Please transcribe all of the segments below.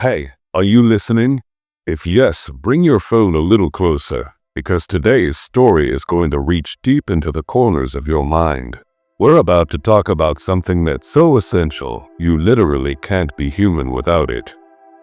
Hey, are you listening? If yes, bring your phone a little closer, because today's story is going to reach deep into the corners of your mind. We're about to talk about something that's so essential, you literally can't be human without it.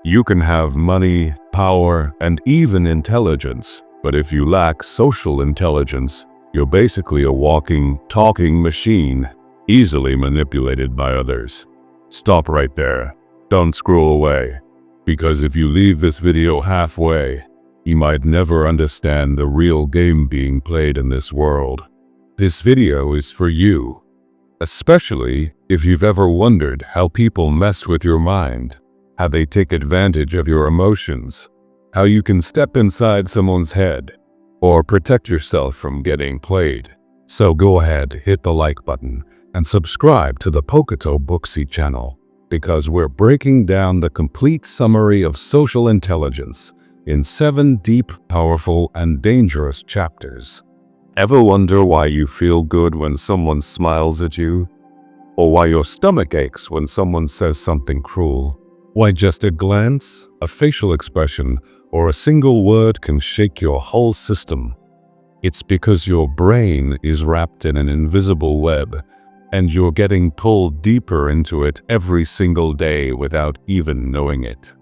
You can have money, power, and even intelligence, but if you lack social intelligence, you're basically a walking, talking machine, easily manipulated by others. Stop right there. Don't scroll away. Because if you leave this video halfway, you might never understand the real game being played in this world. This video is for you, especially if you've ever wondered how people mess with your mind, how they take advantage of your emotions, how you can step inside someone's head, or protect yourself from getting played. So go ahead, hit the like button, and subscribe to the Pocato Booksy channel, because we're breaking down the complete summary of social intelligence in 7 deep, powerful, and dangerous chapters. Ever wonder why you feel good when someone smiles at you? Or why your stomach aches when someone says something cruel? Why just a glance, a facial expression, or a single word can shake your whole system? It's because your brain is wrapped in an invisible web, and you're getting pulled deeper into it every single day without even knowing it.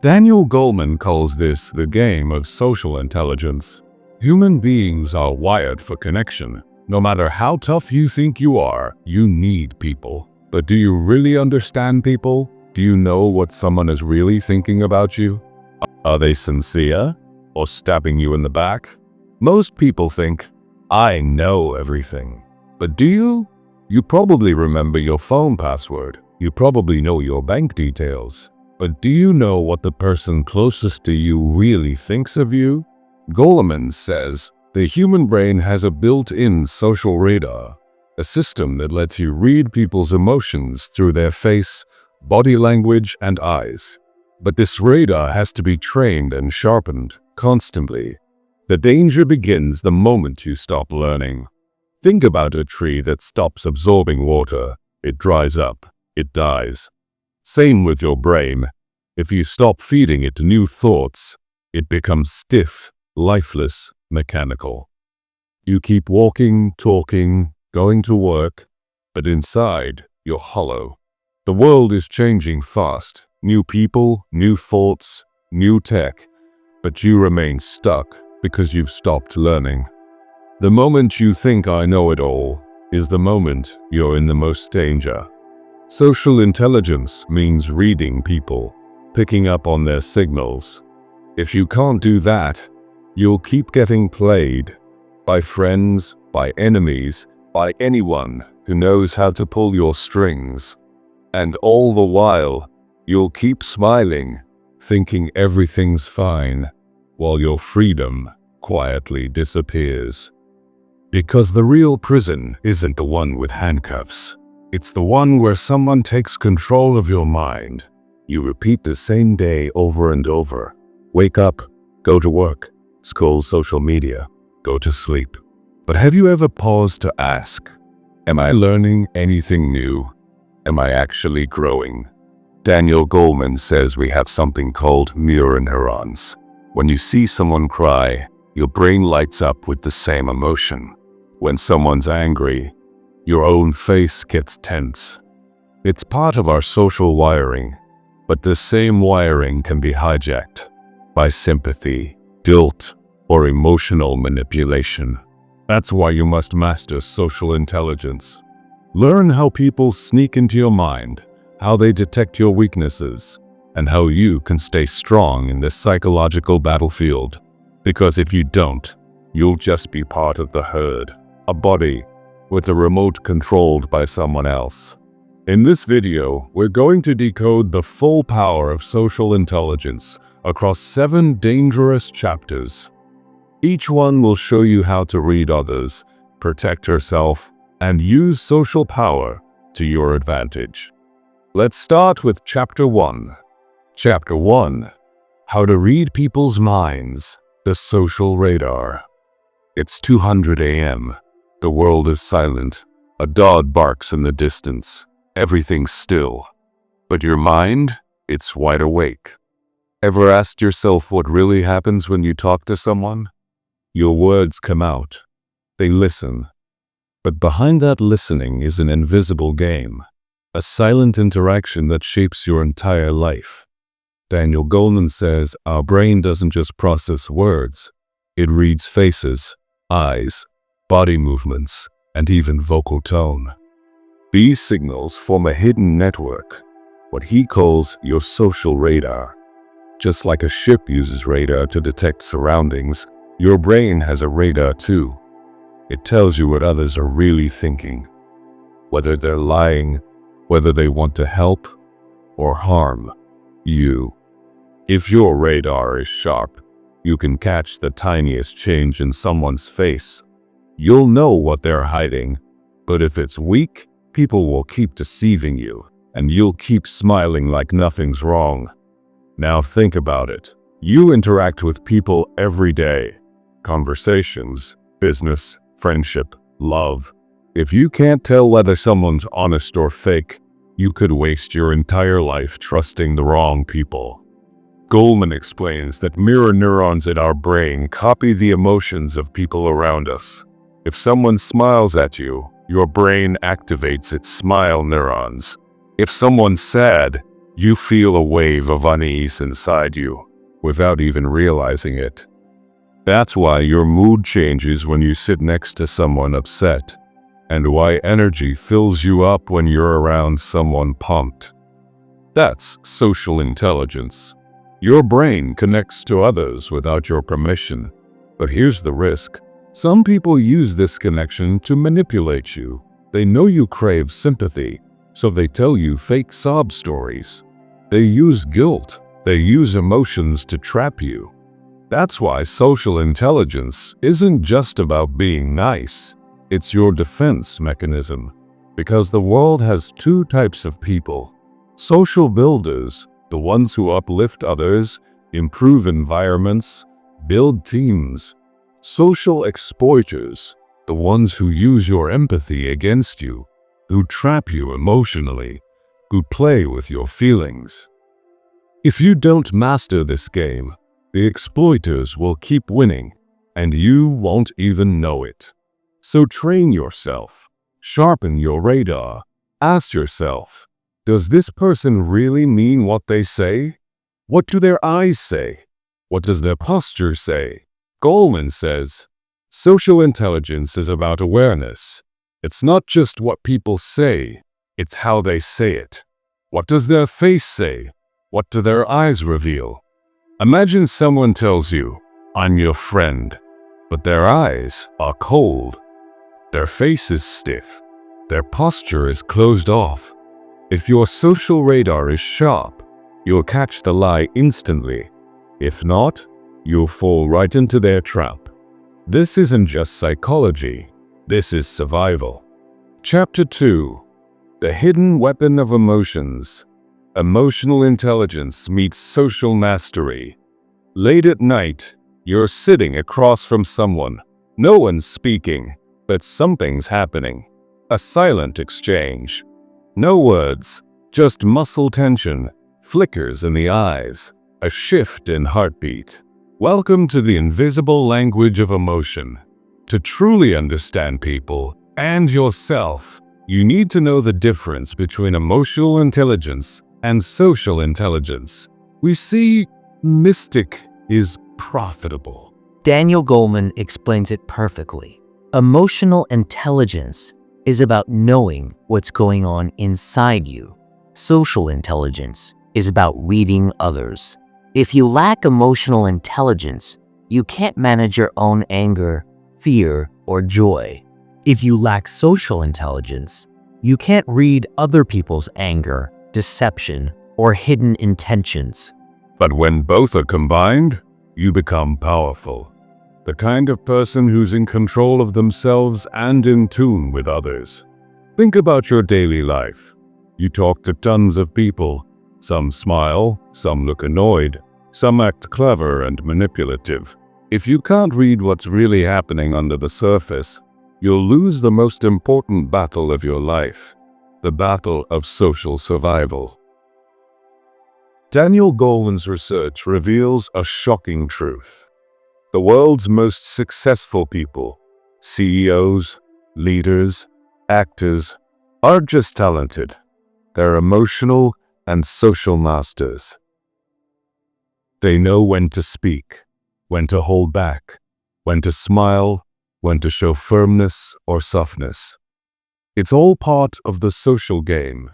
Daniel Goleman calls this the game of social intelligence. Human beings are wired for connection. No matter how tough you think you are, you need people. But do you really understand people? Do you know what someone is really thinking about you? Are they sincere or stabbing you in the back? Most people think, I know everything. But do you? You probably remember your phone password. You probably know your bank details. But do you know what the person closest to you really thinks of you? Goldman says, the human brain has a built-in social radar, a system that lets you read people's emotions through their face, body language, and eyes. But this radar has to be trained and sharpened constantly. The danger begins the moment you stop learning. Think about a tree that stops absorbing water. It dries up. It dies. Same with your brain. If you stop feeding it new thoughts, it becomes stiff, lifeless, mechanical. You keep walking, talking, going to work, but inside, you're hollow. The world is changing fast. New people, new thoughts, new tech, but you remain stuck because you've stopped learning. The moment you think I know it all is the moment you're in the most danger. Social intelligence means reading people, picking up on their signals. If you can't do that, you'll keep getting played by friends, by enemies, by anyone who knows how to pull your strings. And all the while, you'll keep smiling, thinking everything's fine, while your freedom quietly disappears. Because the real prison isn't the one with handcuffs. It's the one where someone takes control of your mind. You repeat the same day over and over. Wake up, go to work, scroll social media, go to sleep. But have you ever paused to ask, am I learning anything new? Am I actually growing? Daniel Goleman says we have something called mirror neurons. When you see someone cry, your brain lights up with the same emotion. When someone's angry, your own face gets tense. It's part of our social wiring, but the same wiring can be hijacked by sympathy, guilt, or emotional manipulation. That's why you must master social intelligence. Learn how people sneak into your mind, how they detect your weaknesses, and how you can stay strong in this psychological battlefield. Because if you don't, you'll just be part of the herd, a body with a remote controlled by someone else. In this video, we're going to decode the full power of social intelligence across 7 dangerous chapters. Each one will show you how to read others, protect yourself, and use social power to your advantage. Let's start with Chapter 1. Chapter 1. How to read people's minds. The social radar. It's 2:00 a.m. The world is silent. A dog barks in the distance. Everything's still. But your mind? it's wide awake. Ever asked yourself what really happens when you talk to someone? Your words come out. They listen. But behind that listening is an invisible game, a silent interaction that shapes your entire life. Daniel Goleman says our brain doesn't just process words, it reads faces, eyes, body movements, and even vocal tone. These signals form a hidden network, what he calls your social radar. Just like a ship uses radar to detect surroundings, your brain has a radar too. It tells you what others are really thinking, whether they're lying, whether they want to help or harm you. If your radar is sharp, you can catch the tiniest change in someone's face. You'll know what they're hiding, but if it's weak, people will keep deceiving you, and you'll keep smiling like nothing's wrong. Now think about it. You interact with people every day. Conversations, business, friendship, love. If you can't tell whether someone's honest or fake, you could waste your entire life trusting the wrong people. Goldman explains that mirror neurons in our brain copy the emotions of people around us. If someone smiles at you, your brain activates its smile neurons. If someone's sad, you feel a wave of unease inside you, without even realizing it. That's why your mood changes when you sit next to someone upset, and why energy fills you up when you're around someone pumped. That's social intelligence. Your brain connects to others without your permission. But here's the risk. Some people use this connection to manipulate you. They know you crave sympathy, so they tell you fake sob stories. They use guilt. They use emotions to trap you. That's why social intelligence isn't just about being nice. It's your defense mechanism. Because the world has two types of people. Social builders, the ones who uplift others, improve environments, build teams. Social exploiters, the ones who use your empathy against you, who trap you emotionally, who play with your feelings. If you don't master this game, the exploiters will keep winning, and you won't even know it. So train yourself, sharpen your radar, ask yourself, does this person really mean what they say? What do their eyes say? What does their posture say? Goldman says, social intelligence is about awareness. It's not just what people say, it's how they say it. What does their face say? What do their eyes reveal? Imagine someone tells you, I'm your friend, but their eyes are cold. Their face is stiff. Their posture is closed off. If your social radar is sharp, you'll catch the lie instantly. If not, you'll fall right into their trap. This isn't just psychology. This is survival. Chapter 2. The Hidden Weapon of Emotions. Emotional intelligence meets social mastery. Late at night, you're sitting across from someone. No one's speaking, but something's happening. A silent exchange. No words, just muscle tension, flickers in the eyes, a shift in heartbeat. Welcome to the invisible language of emotion. To truly understand people and yourself, you need to know the difference between emotional intelligence and social intelligence. We see mystic is profitable. Daniel Goleman explains it perfectly. Emotional intelligence is about knowing what's going on inside you. Social intelligence is about reading others. If you lack emotional intelligence, you can't manage your own anger, fear, or joy. If you lack social intelligence, you can't read other people's anger, deception, or hidden intentions. But when both are combined, you become powerful. The kind of person who's in control of themselves and in tune with others. Think about your daily life. You talk to tons of people. Some smile, some look annoyed, some act clever and manipulative. If you can't read what's really happening under the surface, you'll lose the most important battle of your life, the battle of social survival. Daniel Goleman's research reveals a shocking truth. The world's most successful people, CEOs, leaders, actors, aren't just talented. They're emotional and social masters. They know when to speak, when to hold back, when to smile, when to show firmness or softness. It's all part of the social game.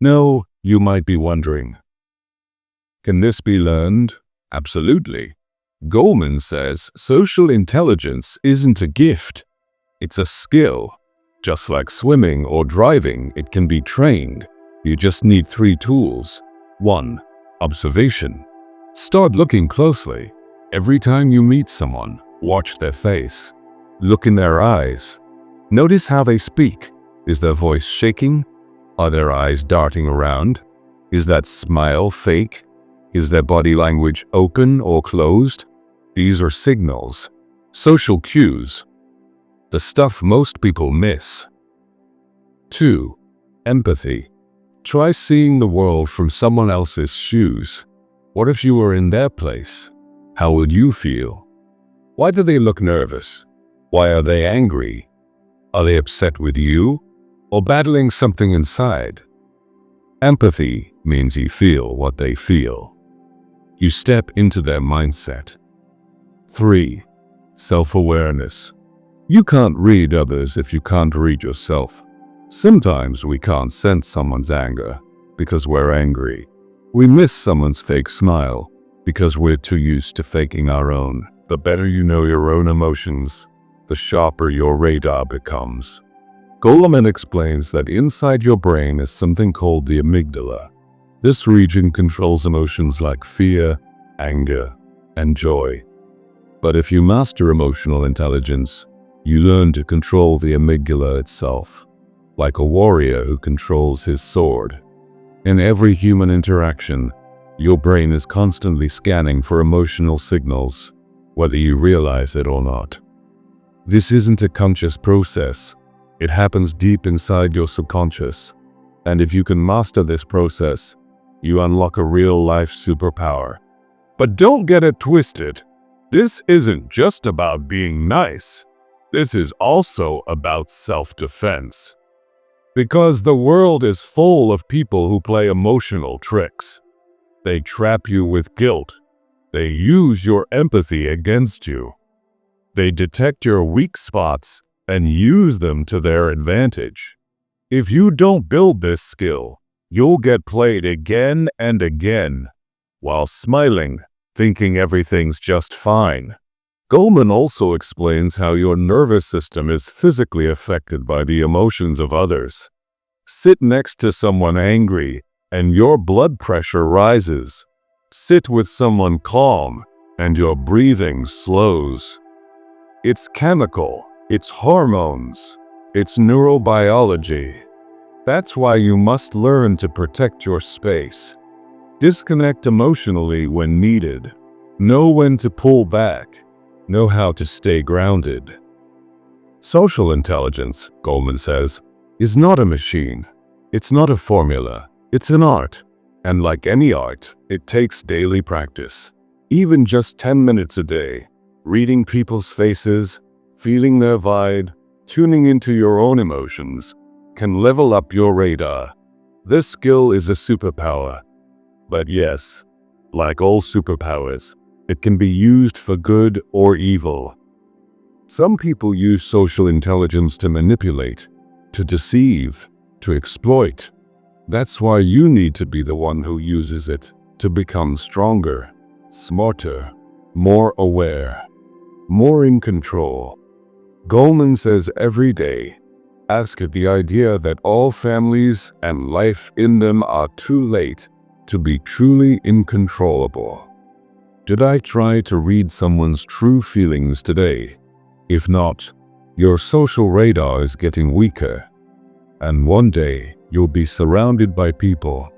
Now, you might be wondering, can this be learned? Absolutely. Goldman says social intelligence isn't a gift, it's a skill. Just like swimming or driving, it can be trained. You just need 3 tools. 1. Observation. Start looking closely. Every time you meet someone, watch their face. Look in their eyes. Notice how they speak. Is their voice shaking? Are their eyes darting around? Is that smile fake? Is their body language open or closed? These are signals, social cues, the stuff most people miss. 2. Empathy. Try seeing the world from someone else's shoes. What if you were in their place? How would you feel? Why do they look nervous? Why are they angry? Are they upset with you or battling something inside? Empathy means you feel what they feel. You step into their mindset. 3. Self-awareness. You can't read others if you can't read yourself. Sometimes we can't sense someone's anger because we're angry. We miss someone's fake smile because we're too used to faking our own. The better you know your own emotions, the sharper your radar becomes. Goldman explains that inside your brain is something called the amygdala. This region controls emotions like fear, anger, and joy. But if you master emotional intelligence, you learn to control the amygdala itself, like a warrior who controls his sword. In every human interaction, your brain is constantly scanning for emotional signals, whether you realize it or not. This isn't a conscious process. It happens deep inside your subconscious. And if you can master this process, you unlock a real-life superpower. But don't get it twisted. This isn't just about being nice. This is also about self-defense. Because the world is full of people who play emotional tricks. They trap you with guilt. They use your empathy against you. They detect your weak spots and use them to their advantage. If you don't build this skill, you'll get played again and again, while smiling, thinking everything's just fine. Goldman also explains how your nervous system is physically affected by the emotions of others. Sit next to someone angry, and your blood pressure rises. Sit with someone calm, and your breathing slows. It's chemical, it's hormones, it's neurobiology. That's why you must learn to protect your space. Disconnect emotionally when needed. Know when to pull back. Know how to stay grounded. Social intelligence, Goldman says, is not a machine. It's not a formula. It's an art. And like any art, it takes daily practice. Even just 10 minutes a day, reading people's faces, feeling their vibe, tuning into your own emotions, can level up your radar. This skill is a superpower. But yes, like all superpowers, it can be used for good or evil. Some people use social intelligence to manipulate, to deceive, to exploit. That's why you need to be the one who uses it to become stronger, smarter, more aware, more in control. Goldman says every day, ask at the idea that all families and life in them are too late to be truly incontrollable. Did I try to read someone's true feelings today? If not, your social radar is getting weaker. And one day, you'll be surrounded by people,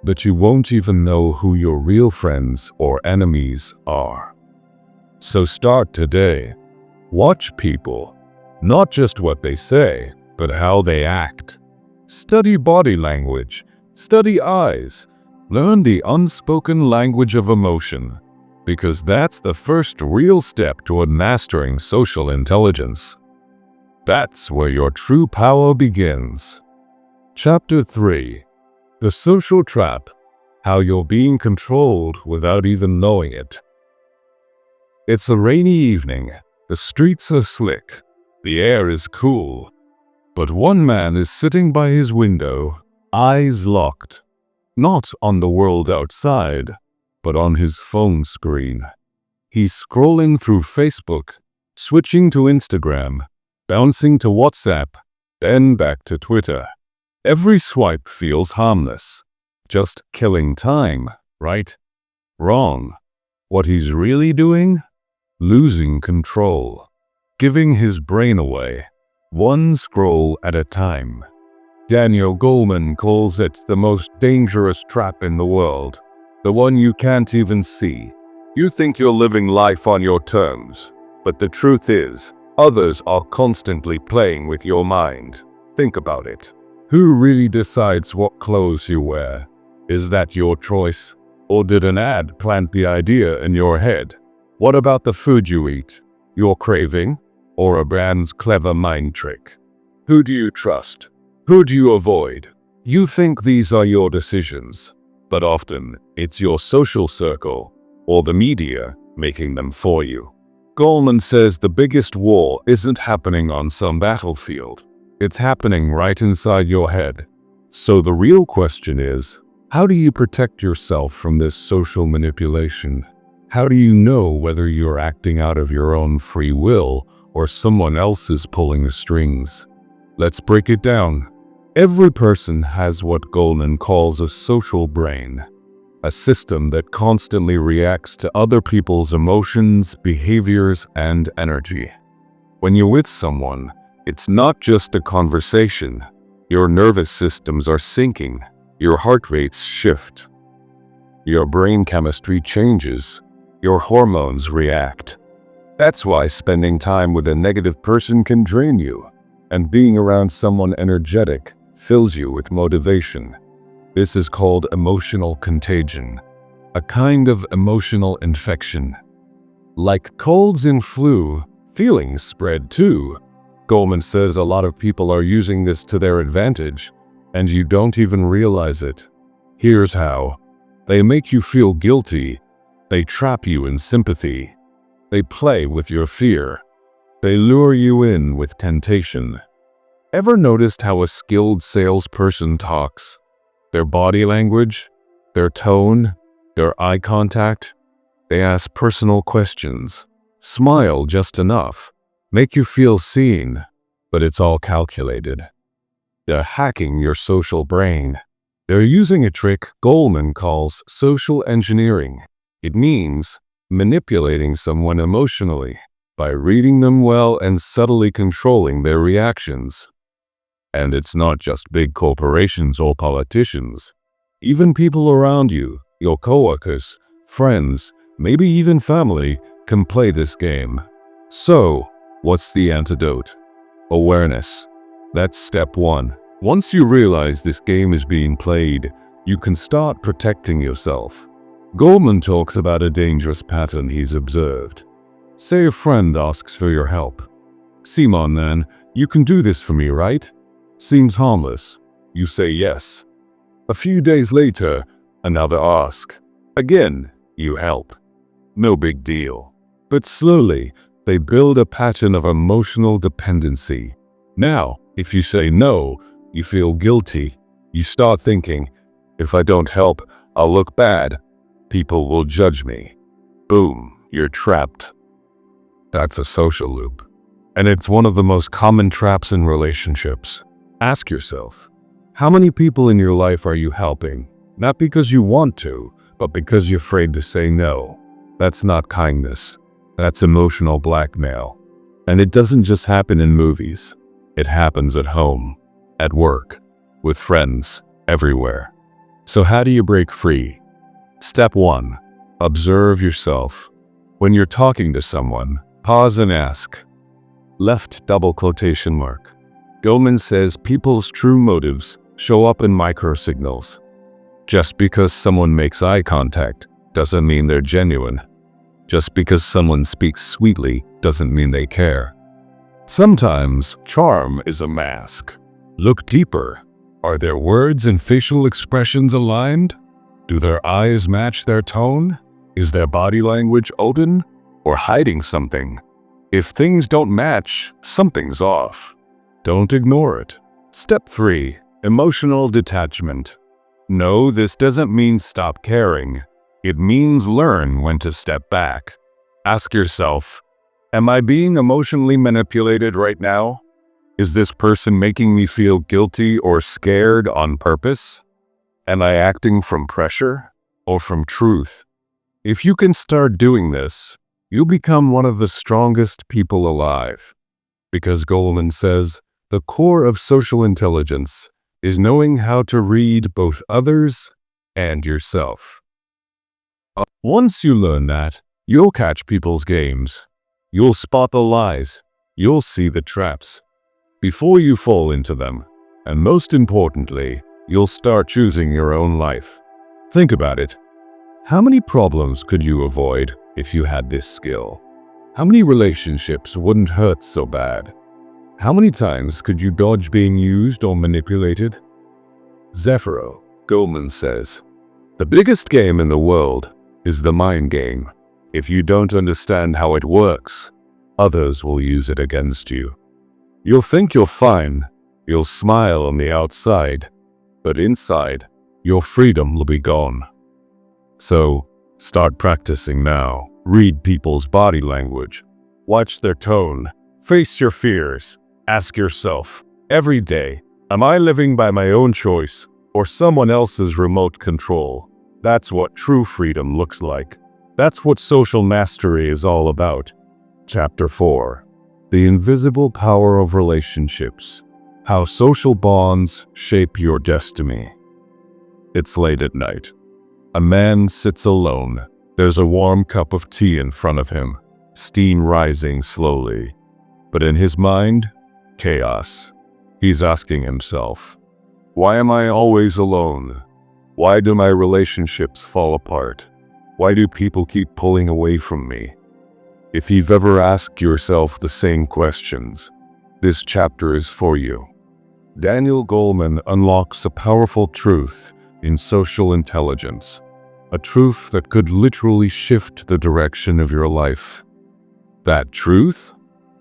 but you won't even know who your real friends or enemies are. So start today. Watch people, not just what they say, but how they act. Study body language, study eyes, Learn the unspoken language of emotion, because that's the first real step toward mastering social intelligence. That's where your true power begins. Chapter 3. The Social Trap: How You're Being Controlled Without Even Knowing It. It's a rainy evening. The streets are slick. The air is cool. But one man is sitting by his window, eyes locked. Not on the world outside, but on his phone screen. He's scrolling through Facebook, switching to Instagram, bouncing to WhatsApp, then back to Twitter. Every swipe feels harmless, just killing time, right? Wrong. What he's really doing? Losing control, giving his brain away, one scroll at a time. Daniel Goleman calls it the most dangerous trap in the world, the one you can't even see. You think you're living life on your terms, but the truth is, others are constantly playing with your mind. Think about it. Who really decides what clothes you wear? Is that your choice? Or did an ad plant the idea in your head? What about the food you eat? Your craving? Or a brand's clever mind trick? Who do you trust? Who do you avoid? You think these are your decisions, but often it's your social circle or the media making them for you. Goldman says the biggest war isn't happening on some battlefield. It's happening right inside your head. So the real question is, how do you protect yourself from this social manipulation? How do you know whether you're acting out of your own free will or someone else is pulling the strings? Let's break it down. Every person has what Goldman calls a social brain, a system that constantly reacts to other people's emotions, behaviors, and energy. When you're with someone, it's not just a conversation. Your nervous systems are syncing, your heart rates shift, your brain chemistry changes, your hormones react. That's why spending time with a negative person can drain you, and being around someone energetic fills you with motivation. This is called emotional contagion, a kind of emotional infection. Like colds and flu, feelings spread too. Goldman says a lot of people are using this to their advantage, and you don't even realize it. Here's how. They make you feel guilty. They trap you in sympathy. They play with your fear. They lure you in with temptation. Ever noticed how a skilled salesperson talks? Their body language, their tone, their eye contact? They ask personal questions, smile just enough, make you feel seen, but it's all calculated. They're hacking your social brain. They're using a trick Goldman calls social engineering. It means manipulating someone emotionally by reading them well and subtly controlling their reactions. And it's not just big corporations or politicians. Even people around you, your coworkers, friends, maybe even family, can play this game. So, what's the antidote? Awareness. That's step one. Once you realize this game is being played, you can start protecting yourself. Goldman talks about a dangerous pattern he's observed. Say a friend asks for your help. "Simon, man, you can do this for me, right?" Seems harmless. You say yes. A few days later, another ask. Again, you help. No big deal. But slowly, they build a pattern of emotional dependency. Now, if you say no, you feel guilty. You start thinking, if I don't help, I'll look bad. People will judge me. Boom, you're trapped. That's a social loop. And it's one of the most common traps in relationships. Ask yourself, how many people in your life are you helping? Not because you want to, but because you're afraid to say no. That's not kindness. That's emotional blackmail. And it doesn't just happen in movies. It happens at home, at work, with friends, everywhere. So how do you break free? Step 1. Observe yourself. When you're talking to someone, pause and ask. Left double quotation mark. Goldman says people's true motives show up in microsignals. Just because someone makes eye contact doesn't mean they're genuine. Just because someone speaks sweetly doesn't mean they care. Sometimes charm is a mask. Look deeper. Are their words and facial expressions aligned? Do their eyes match their tone? Is their body language open or hiding something? If things don't match, something's off. Don't ignore it. Step 3. Emotional detachment. No, this doesn't mean stop caring. It means learn when to step back. Ask yourself, am I being emotionally manipulated right now? Is this person making me feel guilty or scared on purpose? Am I acting from pressure or from truth? If you can start doing this, you'll become one of the strongest people alive. Because Goldman says, the core of social intelligence is knowing how to read both others and yourself. Once you learn that, you'll catch people's games. You'll spot the lies. You'll see the traps before you fall into them. And most importantly, you'll start choosing your own life. Think about it. How many problems could you avoid if you had this skill? How many relationships wouldn't hurt so bad? How many times could you dodge being used or manipulated? Zephyro Goldman says, the biggest game in the world is the mind game. If you don't understand how it works, others will use it against you. You'll think you're fine, you'll smile on the outside, but inside, your freedom will be gone. So, start practicing now. Read people's body language. Watch their tone. Face your fears. Ask yourself, every day, am I living by my own choice or someone else's remote control? That's what true freedom looks like. That's what social mastery is all about. Chapter 4. The Invisible Power of Relationships. How Social Bonds Shape Your Destiny. It's late at night. A man sits alone. There's a warm cup of tea in front of him, steam rising slowly. But in his mind, chaos. He's asking himself, why am I always alone? Why do my relationships fall apart? Why do people keep pulling away from me? If you've ever asked yourself the same questions, this chapter is for you. Daniel Goleman unlocks a powerful truth in social intelligence, a truth that could literally shift the direction of your life. That truth?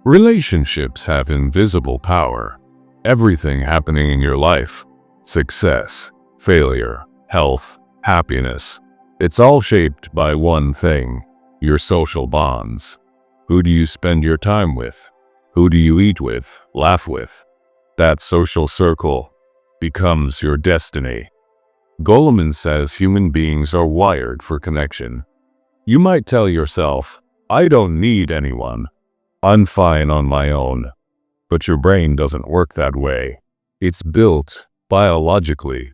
Relationships have invisible power. Everything happening in your life, success, failure, health, happiness, it's all shaped by one thing, your social bonds. Who do you spend your time with? Who do you eat with, laugh with? That social circle becomes your destiny. Goleman says human beings are wired for connection. You might tell yourself, I don't need anyone. I'm fine on my own. But your brain doesn't work that way. It's built, biologically,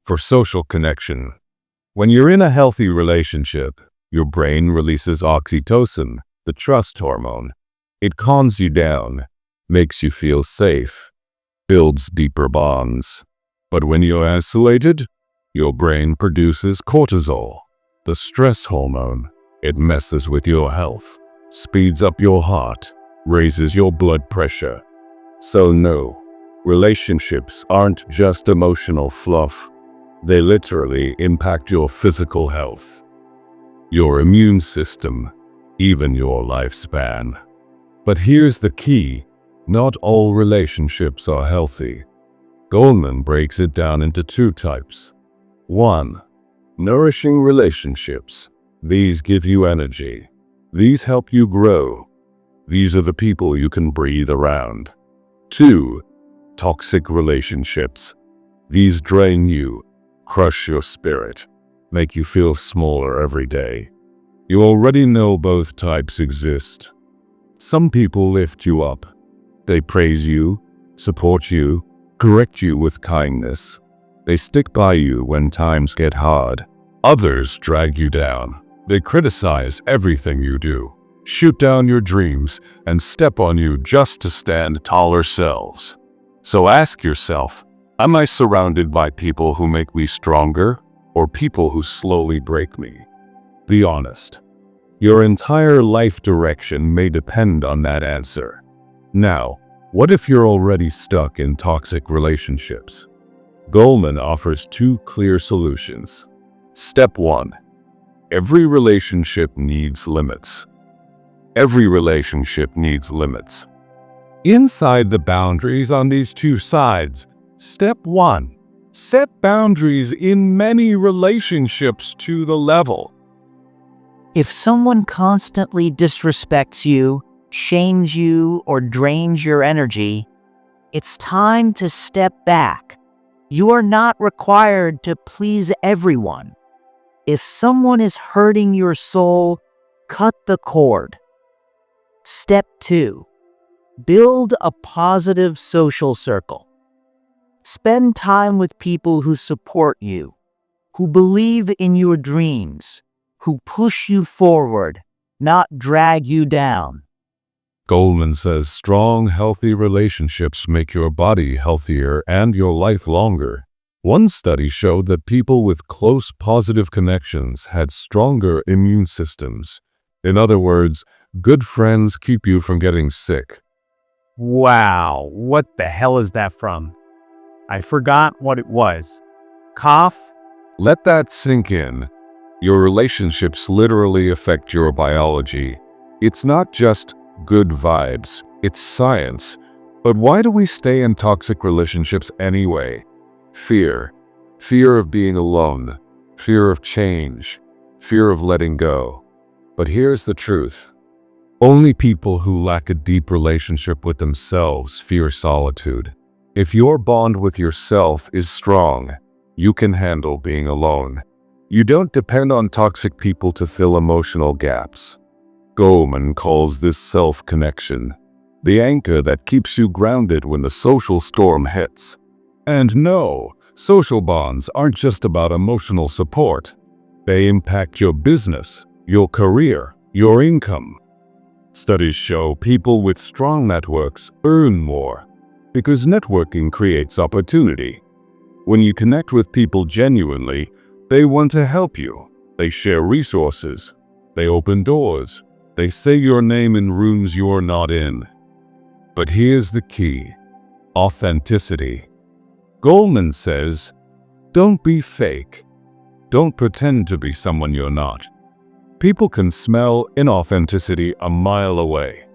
for social connection. When you're in a healthy relationship, your brain releases oxytocin, the trust hormone. It calms you down, makes you feel safe, builds deeper bonds. But when you're isolated, your brain produces cortisol, the stress hormone. It messes with your health, speeds up your heart, raises your blood pressure. So no, relationships aren't just emotional fluff. They literally impact your physical health, your immune system, even your lifespan. But here's the key. Not all relationships are healthy. Goldman breaks it down into two types. 1. Nourishing relationships. These give you energy. These help you grow. These are the people you can breathe around. 2. Toxic relationships. These drain you, crush your spirit, make you feel smaller every day. You already know both types exist. Some people lift you up. They praise you, support you, correct you with kindness. They stick by you when times get hard. Others drag you down. They criticize everything you do, shoot down your dreams, and step on you just to stand taller selves. So ask yourself, am I surrounded by people who make me stronger or people who slowly break me? Be honest. Your entire life direction may depend on that answer. Now, what if you're already stuck in toxic relationships? Goldman offers 2 clear solutions. Step 1. Every relationship needs limits. Every relationship needs limits. Inside the boundaries on these 2 sides, step 1. Set boundaries in many relationships to the level. If someone constantly disrespects you, shames you, or drains your energy, it's time to step back. You are not required to please everyone. If someone is hurting your soul, cut the cord. Step 2. Build a positive social circle. Spend time with people who support you, who believe in your dreams, who push you forward, not drag you down. Goldman says strong, healthy relationships make your body healthier and your life longer. One study showed that people with close, positive connections had stronger immune systems. In other words, good friends keep you from getting sick. Wow, what the hell is that from? I forgot what it was. Cough? Let that sink in. Your relationships literally affect your biology. It's not just good vibes, it's science. But why do we stay in toxic relationships anyway? Fear. Fear of being alone. Fear of change. Fear of letting go. But here's the truth. Only people who lack a deep relationship with themselves fear solitude. If your bond with yourself is strong, you can handle being alone. You don't depend on toxic people to fill emotional gaps. Goleman calls this self-connection, the anchor that keeps you grounded when the social storm hits. And no, social bonds aren't just about emotional support. They impact your business, your career, your income. Studies show people with strong networks earn more because networking creates opportunity. When you connect with people genuinely, they want to help you. They share resources. They open doors. They say your name in rooms you're not in. But here's the key: authenticity. Goldman says, don't be fake. Don't pretend to be someone you're not. People can smell inauthenticity a mile away.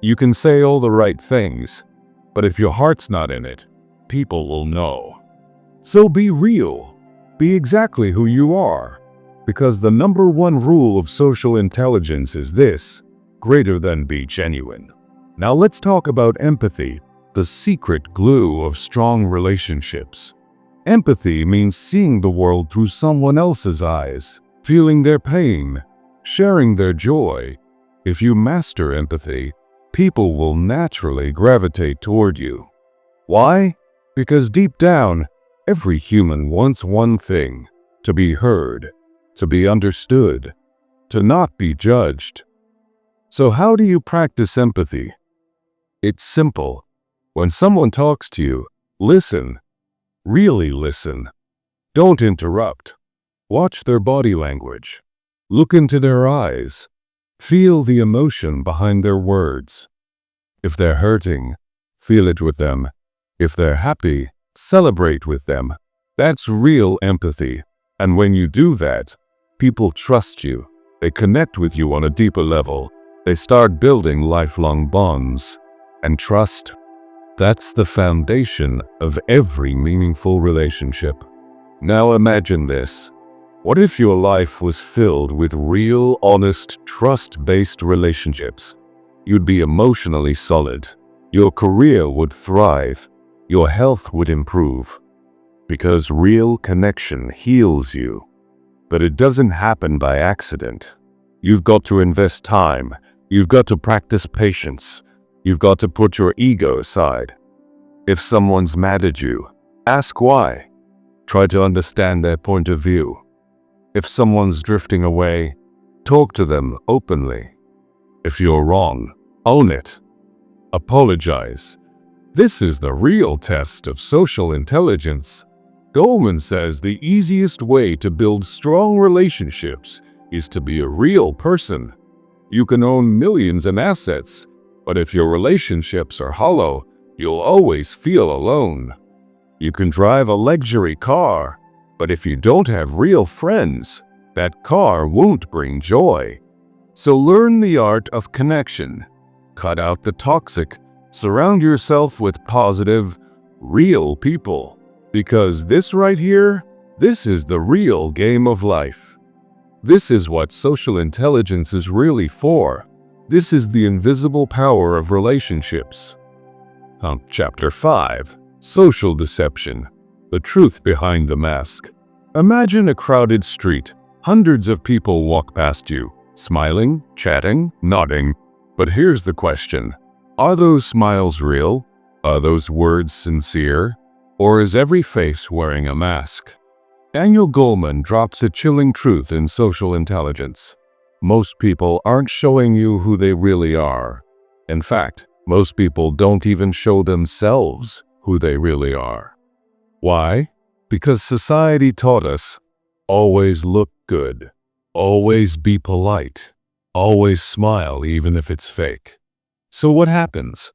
You can say all the right things, but if your heart's not in it, people will know. So be real. Be exactly who you are. Because the number 1 rule of social intelligence is this: greater than be genuine. Now let's talk about empathy, the secret glue of strong relationships. Empathy means seeing the world through someone else's eyes, feeling their pain, sharing their joy. If you master empathy, people will naturally gravitate toward you. Why? Because deep down, every human wants one thing: to be heard, to be understood, to not be judged. So how do you practice empathy? It's simple. When someone talks to you, listen. Really listen. Don't interrupt. Watch their body language. Look into their eyes. Feel the emotion behind their words. If they're hurting, feel it with them. If they're happy, celebrate with them. That's real empathy. And when you do that, people trust you. They connect with you on a deeper level. They start building lifelong bonds. And trust, that's the foundation of every meaningful relationship. Now imagine this. What if your life was filled with real, honest, trust-based relationships? You'd be emotionally solid. Your career would thrive. Your health would improve. Because real connection heals you. But it doesn't happen by accident. You've got to invest time. You've got to practice patience. You've got to put your ego aside. If someone's mad at you, ask why. Try to understand their point of view. If someone's drifting away, talk to them openly. If you're wrong, own it. Apologize. This is the real test of social intelligence. Goldman says the easiest way to build strong relationships is to be a real person. You can own millions in assets, but if your relationships are hollow, you'll always feel alone. You can drive a luxury car, but if you don't have real friends, that car won't bring joy. So learn the art of connection. Cut out the toxic. Surround yourself with positive, real people. Because this right here, this is the real game of life. This is what social intelligence is really for. This is the invisible power of relationships. Chapter 5. Social Deception. The Truth Behind the Mask. Imagine a crowded street. Hundreds of people walk past you, smiling, chatting, nodding. But here's the question. Are those smiles real? Are those words sincere? Or is every face wearing a mask? Daniel Goleman drops a chilling truth in social intelligence. Most people aren't showing you who they really are. In fact, most people don't even show themselves who they really are. Why? Because society taught us, always look good, always be polite, always smile even if it's fake. So what happens?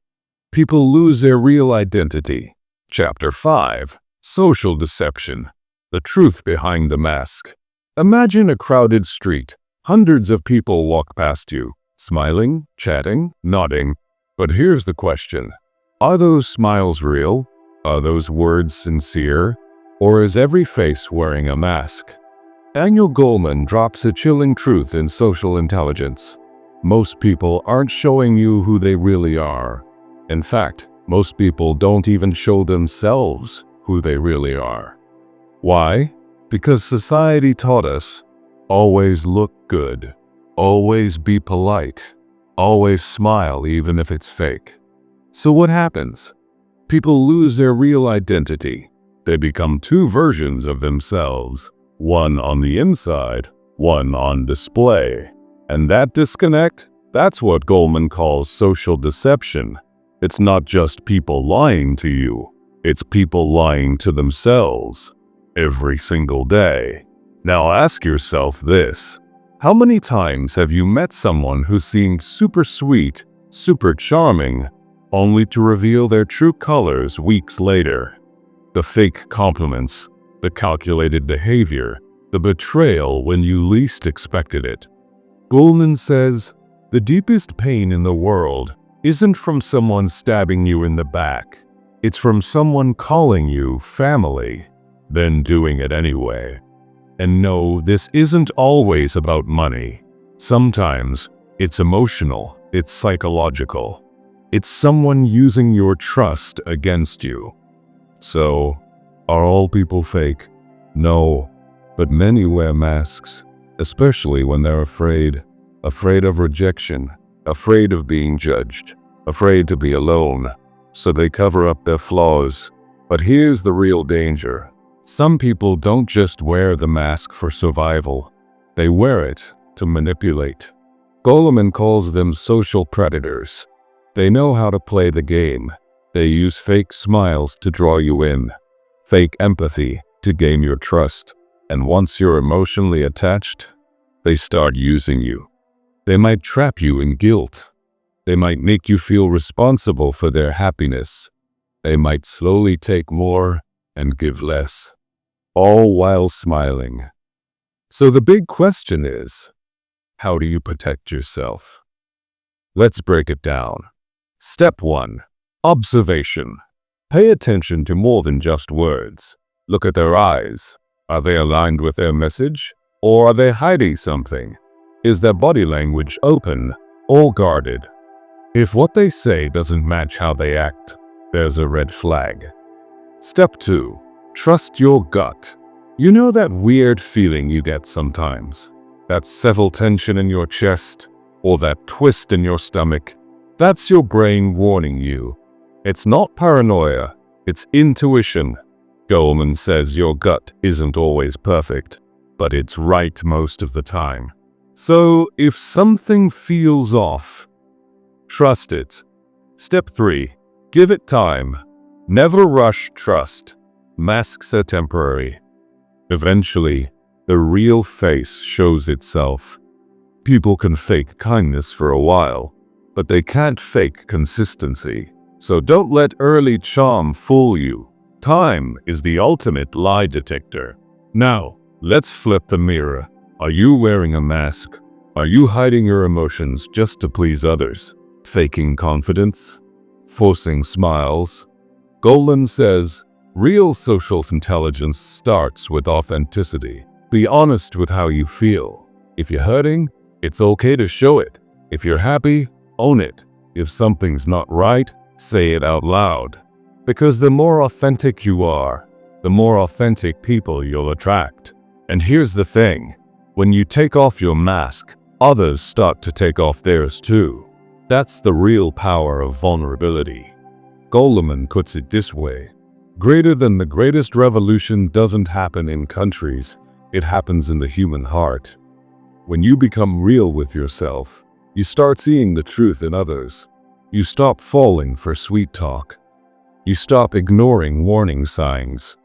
People lose their real identity. Chapter 5. Social Deception. The Truth Behind the Mask. Imagine a crowded street. Hundreds of people walk past you, smiling, chatting, nodding. But here's the question. Are those smiles real? Are those words sincere? Or is every face wearing a mask? Daniel Goleman drops a chilling truth in social intelligence. Most people aren't showing you who they really are. In fact, most people don't even show themselves who they really are. Why? Because society taught us, always look good, always be polite, always smile even if it's fake. So what happens? People lose their real identity. They become two versions of themselves, one on the inside, one on display. And that disconnect, that's what Goldman calls social deception. It's not just people lying to you, it's people lying to themselves every single day. Now ask yourself this. How many times have you met someone who seemed super sweet, super charming, only to reveal their true colors weeks later? The fake compliments, the calculated behavior, the betrayal when you least expected it. Goldman says, the deepest pain in the world isn't from someone stabbing you in the back. It's from someone calling you family, then doing it anyway. And no, this isn't always about money. Sometimes it's emotional, it's psychological. It's someone using your trust against you. So, are all people fake? No, but many wear masks, especially when they're afraid of rejection, afraid of being judged, afraid to be alone, so they cover up their flaws. But here's the real danger. Some people don't just wear the mask for survival. They wear it to manipulate. Goleman calls them social predators. They know how to play the game. They use fake smiles to draw you in, fake empathy to gain your trust. And once you're emotionally attached, they start using you. They might trap you in guilt. They might make you feel responsible for their happiness. They might slowly take more and give less, all while smiling. So the big question is, how do you protect yourself? Let's break it down. Step 1. Observation. Pay attention to more than just words. Look at their eyes. Are they aligned with their message? Or are they hiding something? Is their body language open or guarded? If what they say doesn't match how they act, there's a red flag. Step 2. Trust your gut. You know that weird feeling you get sometimes? That subtle tension in your chest, or that twist in your stomach? That's your brain warning you. It's not paranoia, it's intuition. Goldman says your gut isn't always perfect, but it's right most of the time. So if something feels off, trust it. Step 3. Give it time. Never rush trust. Masks are temporary. Eventually, the real face shows itself. People can fake kindness for a while, but they can't fake consistency. So don't let early charm fool you. Time is the ultimate lie detector. Now, let's flip the mirror. Are you wearing a mask? Are you hiding your emotions just to please others? Faking confidence? Forcing smiles? Goldman says, real social intelligence starts with authenticity. Be honest with how you feel. If you're hurting, it's okay to show it. If you're happy, own it. If something's not right, say it out loud. Because the more authentic you are, the more authentic people you'll attract. And here's the thing, when you take off your mask, others start to take off theirs too. That's the real power of vulnerability. Goleman puts it this way, greater than the greatest revolution doesn't happen in countries, it happens in the human heart. When you become real with yourself, you start seeing the truth in others. You stop falling for sweet talk. You stop ignoring warning signs.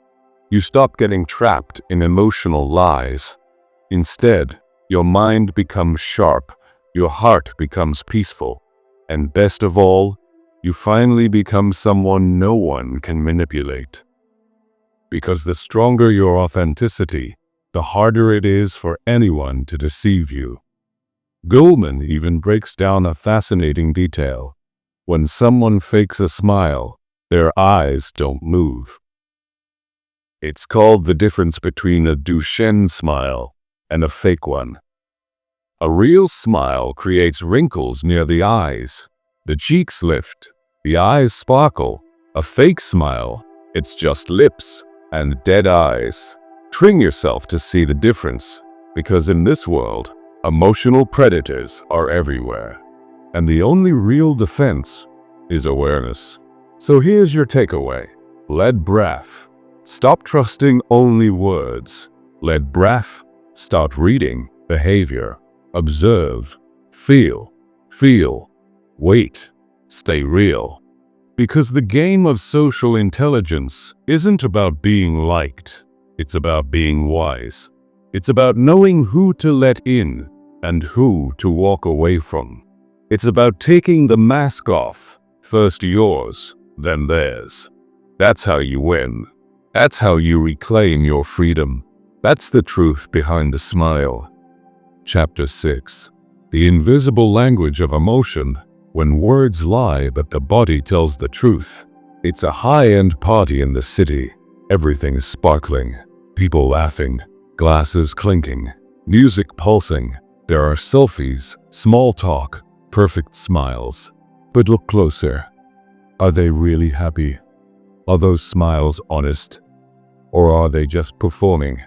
You stop getting trapped in emotional lies. Instead, your mind becomes sharp, your heart becomes peaceful, and best of all, you finally become someone no one can manipulate. Because the stronger your authenticity, the harder it is for anyone to deceive you. Goldman even breaks down a fascinating detail. When someone fakes a smile, their eyes don't move. It's called the difference between a Duchenne smile and a fake one. A real smile creates wrinkles near the eyes. The cheeks lift, the eyes sparkle. A fake smile, it's just lips and dead eyes. Train yourself to see the difference, because in this world, emotional predators are everywhere. And the only real defense is awareness. So here's your takeaway. Let breath. Stop trusting only words. Let breath. Start reading behavior. Observe. Feel. Wait. Stay real. Because the game of social intelligence isn't about being liked. It's about being wise. It's about knowing who to let in and who to walk away from. It's about taking the mask off. First yours, then theirs. That's how you win. That's how you reclaim your freedom. That's the truth behind the smile. Chapter 6. The invisible language of emotion. When words lie but the body tells the truth. It's a high-end party in the city. Everything is sparkling. People laughing. Glasses clinking. Music pulsing. There are selfies, small talk, perfect smiles. But look closer. Are they really happy? Are those smiles honest? Or are they just performing?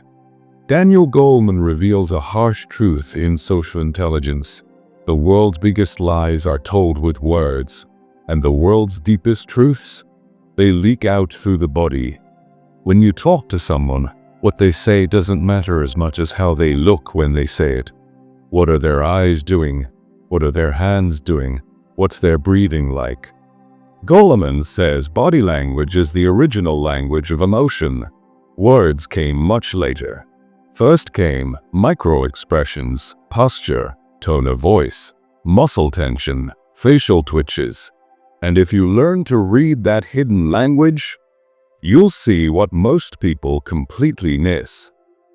Daniel Goleman reveals a harsh truth in social intelligence. The world's biggest lies are told with words, and the world's deepest truths, they leak out through the body. When you talk to someone, what they say doesn't matter as much as how they look when they say it. What are their eyes doing? What are their hands doing? What's their breathing like? Goleman says body language is the original language of emotion. Words came much later. First came micro-expressions, posture, tone of voice, muscle tension, facial twitches. And if you learn to read that hidden language, you'll see what most people completely miss.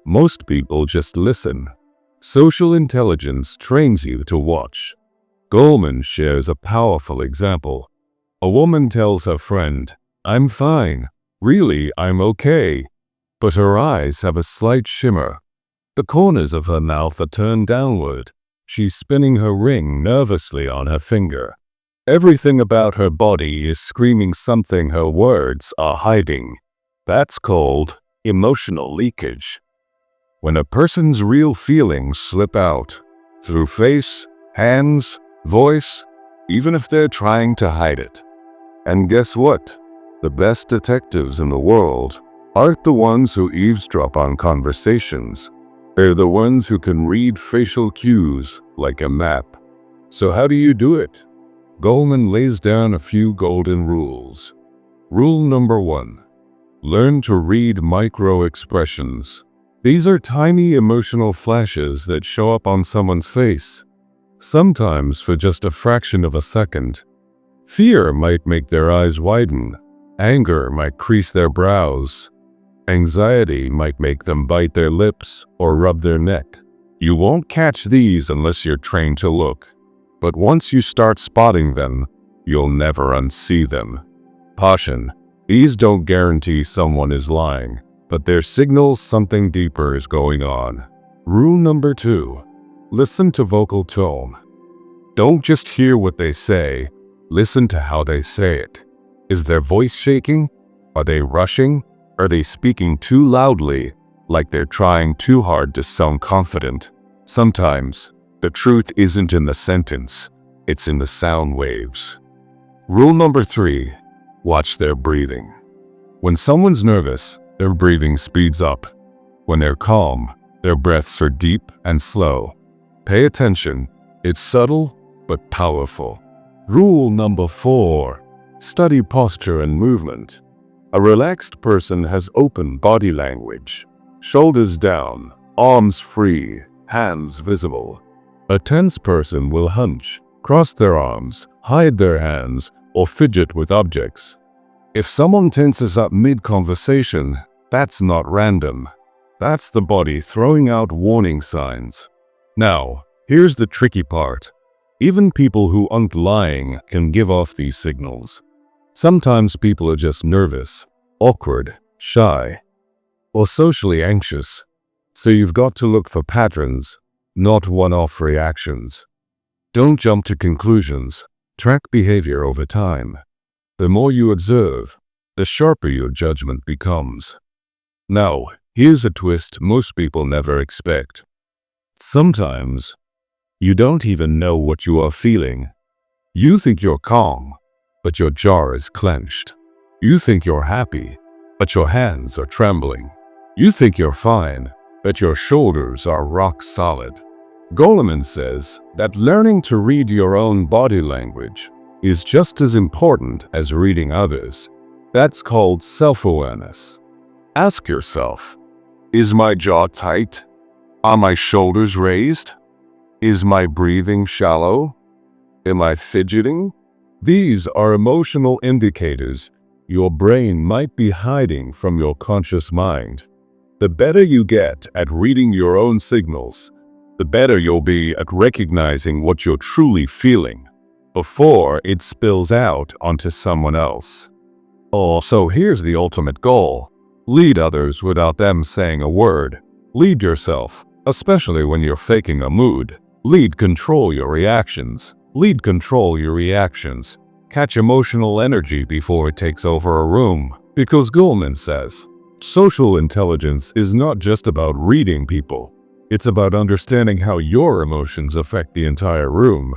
Most people just listen. Social intelligence trains you to watch. Goldman shares a powerful example. A woman tells her friend, "I'm fine. Really, I'm okay." But her eyes have a slight shimmer. The corners of her mouth are turned downward. She's spinning her ring nervously on her finger. Everything about her body is screaming something her words are hiding. That's called emotional leakage. When a person's real feelings slip out, through face, hands, voice, even if they're trying to hide it. And guess what? The best detectives in the world aren't the ones who eavesdrop on conversations. They're the ones who can read facial cues like a map. So how do you do it? Goldman lays down a few golden rules. Rule number 1. Learn to read micro-expressions. These are tiny emotional flashes that show up on someone's face, sometimes for just a fraction of a second. Fear might make their eyes widen. Anger might crease their brows. Anxiety might make them bite their lips or rub their neck. You won't catch these unless you're trained to look. But once you start spotting them, you'll never unsee them. Caution. These don't guarantee someone is lying, but they're signals something deeper is going on. Rule number 2. Listen to vocal tone. Don't just hear what they say, listen to how they say it. Is their voice shaking? Are they rushing? Are they speaking too loudly, like they're trying too hard to sound confident? Sometimes, the truth isn't in the sentence, it's in the sound waves. Rule number 3. Watch their breathing. When someone's nervous, their breathing speeds up. When they're calm, their breaths are deep and slow. Pay attention. It's subtle, but powerful. Rule number 4. Study posture and movement. A relaxed person has open body language. Shoulders down, arms free, hands visible. A tense person will hunch, cross their arms, hide their hands, or fidget with objects. If someone tenses up mid-conversation, that's not random. That's the body throwing out warning signs. Now, here's the tricky part. Even people who aren't lying can give off these signals. Sometimes people are just nervous, awkward, shy, or socially anxious. So you've got to look for patterns, not one-off reactions. Don't jump to conclusions. Track behavior over time. The more you observe, the sharper your judgment becomes. Now, here's a twist most people never expect. Sometimes, you don't even know what you are feeling. You think you're calm, but your jaw is clenched. You think you're happy, but your hands are trembling. You think you're fine, but your shoulders are rock solid. Goldman says that learning to read your own body language is just as important as reading others. That's called self-awareness. Ask yourself, is my jaw tight? Are my shoulders raised? Is my breathing shallow? Am I fidgeting? These are emotional indicators your brain might be hiding from your conscious mind. The better you get at reading your own signals, the better you'll be at recognizing what you're truly feeling before it spills out onto someone else. So here's the ultimate goal. Lead others without them saying a word. Lead yourself, especially when you're faking a mood. Lead control your reactions. Lead control your reactions. Catch emotional energy before it takes over a room. Because Goldman says, social intelligence is not just about reading people. It's about understanding how your emotions affect the entire room.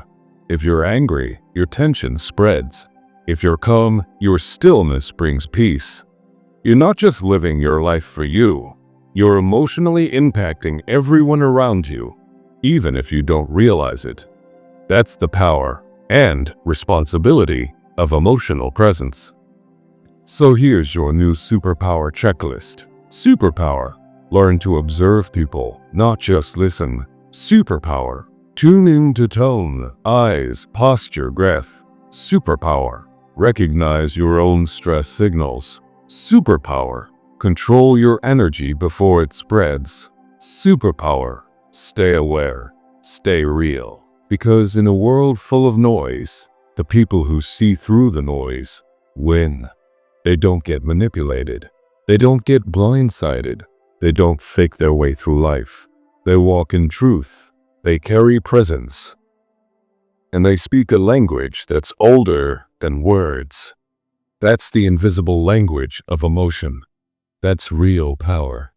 If you're angry, your tension spreads. If you're calm, your stillness brings peace. You're not just living your life for you. You're emotionally impacting everyone around you, even if you don't realize it. That's the power and responsibility of emotional presence. So here's your new superpower checklist. Superpower. Learn to observe people, not just listen. Superpower. Tune into tone, eyes, posture, breath. Superpower. Recognize your own stress signals. Superpower. Control your energy before it spreads. Superpower. Stay aware. Stay real. Because in a world full of noise, the people who see through the noise win. They don't get manipulated. They don't get blindsided. They don't fake their way through life. They walk in truth. They carry presence. And they speak a language that's older than words. That's the invisible language of emotion. That's real power.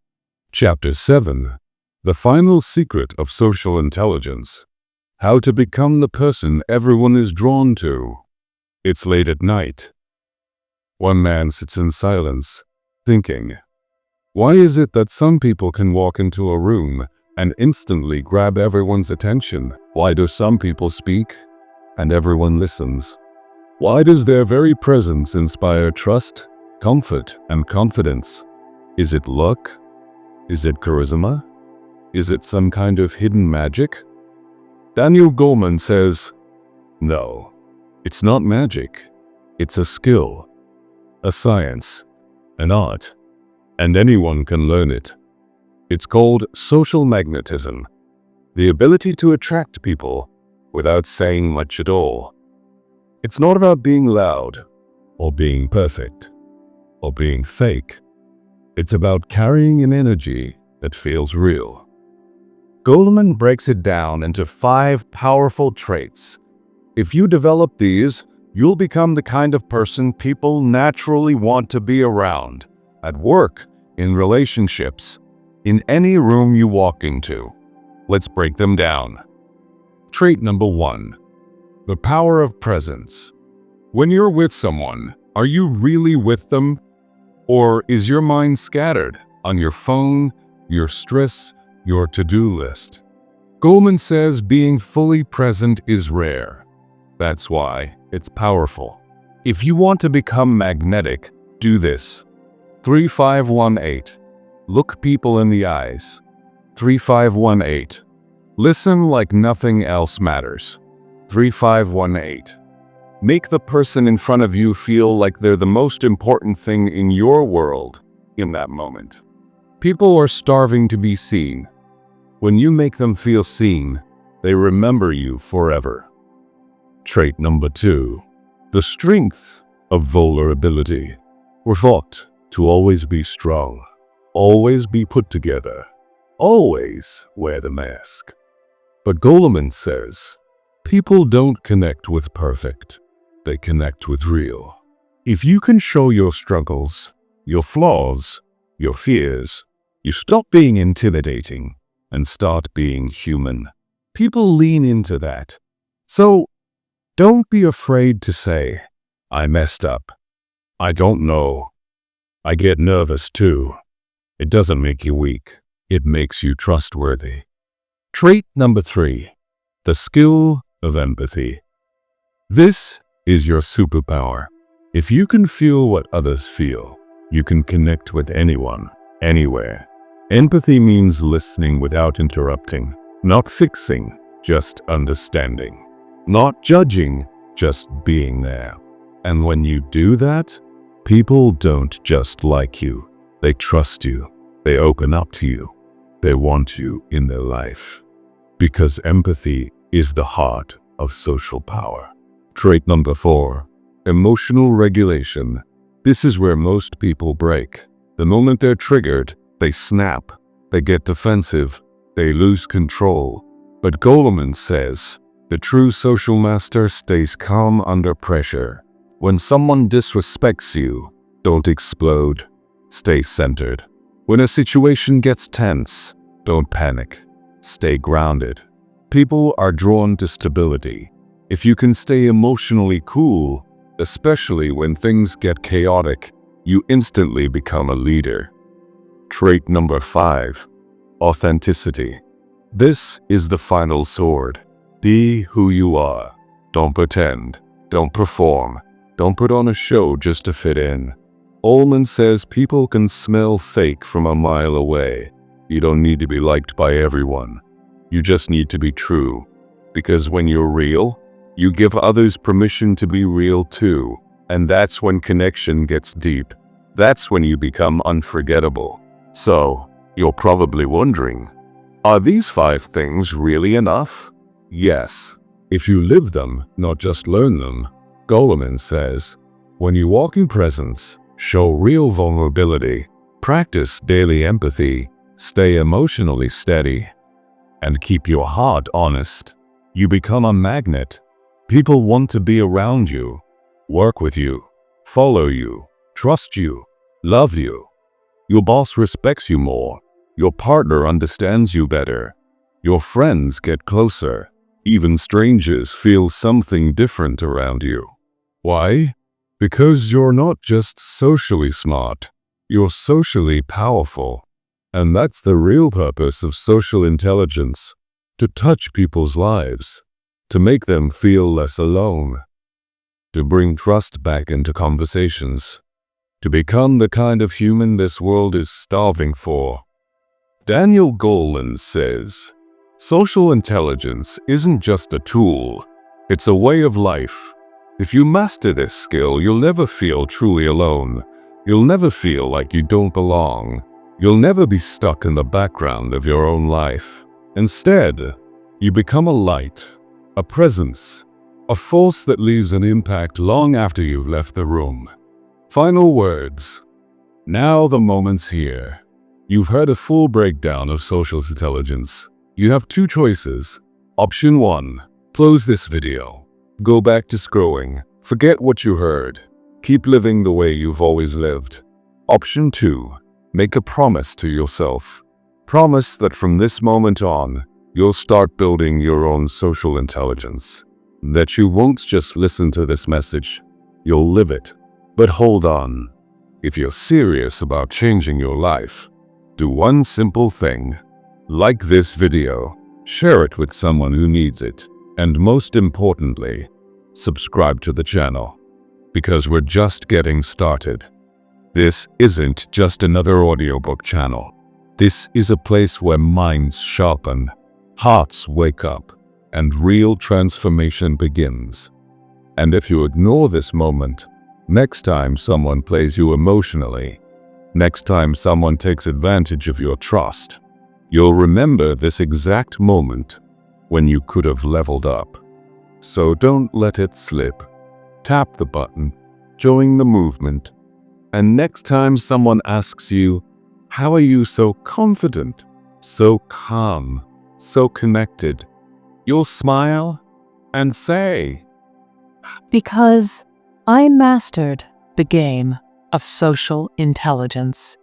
Chapter 7. The Final Secret of Social Intelligence. How to become the person everyone is drawn to. It's late at night. One man sits in silence, thinking, why is it that some people can walk into a room and instantly grab everyone's attention? Why do some people speak and everyone listens? Why does their very presence inspire trust comfort, and confidence? Is it luck? Is it charisma? Is it some kind of hidden magic? Daniel Goleman says, no, it's not magic. It's a skill, a science, an art, and anyone can learn it. It's called social magnetism, the ability to attract people without saying much at all. It's not about being loud, or being perfect, or being fake. It's about carrying an energy that feels real. Goldman breaks it down into 5 powerful traits. If you develop these, you'll become the kind of person people naturally want to be around, at work, in relationships, in any room you walk into. Let's break them down. Trait number 1, the power of presence. When you're with someone, are you really with them? Or is your mind scattered on your phone, your stress, your to-do list? Goldman says being fully present is rare. That's why it's powerful. If you want to become magnetic, do this. 3518. Look people in the eyes. 3518. Listen like nothing else matters. 3518. Make the person in front of you feel like they're the most important thing in your world in that moment. People are starving to be seen. When you make them feel seen, they remember you forever. Trait number 2, the strength of vulnerability. We're taught to always be strong, always be put together, always wear the mask. But Goleman says, people don't connect with perfect, they connect with real. If you can show your struggles, your flaws, your fears, you stop being intimidating and start being human. People lean into that. So, don't be afraid to say, I messed up. I don't know. I get nervous too. It doesn't make you weak. It makes you trustworthy. Trait number 3, the skill of empathy. This is your superpower. If you can feel what others feel, you can connect with anyone, anywhere. Empathy means listening without interrupting, not fixing, just understanding. Not judging, just being there. And when you do that, people don't just like you. They trust you. They open up to you. They want you in their life. Because empathy is the heart of social power. Trait number 4, emotional regulation. This is where most people break. The moment they're triggered, they snap, they get defensive, they lose control. But Goleman says, the true social master stays calm under pressure. When someone disrespects you, don't explode. Stay centered. When a situation gets tense, don't panic. Stay grounded. People are drawn to stability. If you can stay emotionally cool, especially when things get chaotic, you instantly become a leader. Trait number 5, authenticity. This is the final sword. Be who you are. Don't pretend. Don't perform. Don't put on a show just to fit in. Goldman says people can smell fake from a mile away. You don't need to be liked by everyone. You just need to be true. Because when you're real, you give others permission to be real too. And that's when connection gets deep. That's when you become unforgettable. So, you're probably wondering, are these 5 things really enough? Yes, if you live them, not just learn them. Goleman says, when you walk in presence, show real vulnerability, practice daily empathy, stay emotionally steady, and keep your heart honest, you become a magnet. People want to be around you, work with you, follow you, trust you, love you. Your boss respects you more. Your partner understands you better. Your friends get closer. Even strangers feel something different around you. Why? Because you're not just socially smart, you're socially powerful. And that's the real purpose of social intelligence, to touch people's lives, to make them feel less alone, to bring trust back into conversations, to become the kind of human this world is starving for. Daniel Goleman says, social intelligence isn't just a tool, it's a way of life. If you master this skill, you'll never feel truly alone. You'll never feel like you don't belong. You'll never be stuck in the background of your own life. Instead, you become a light, a presence, a force that leaves an impact long after you've left the room. Final words. Now the moment's here. You've heard a full breakdown of social intelligence. You have two choices. Option 1. Close this video. Go back to scrolling. Forget what you heard. Keep living the way you've always lived. Option 2. Make a promise to yourself. Promise that from this moment on, you'll start building your own social intelligence. That you won't just listen to this message, you'll live it. But hold on. If you're serious about changing your life, do one simple thing. Like this video, share it with someone who needs it, and most importantly, subscribe to the channel. Because we're just getting started. This isn't just another audiobook channel. This is a place where minds sharpen, hearts wake up, and real transformation begins. And if you ignore this moment, next time someone plays you emotionally, next time someone takes advantage of your trust, you'll remember this exact moment when you could have leveled up. So don't let it slip. Tap the button, join the movement, and next time someone asks you, how are you so confident, so calm, so connected, you'll smile and say, Because I mastered the game of social intelligence.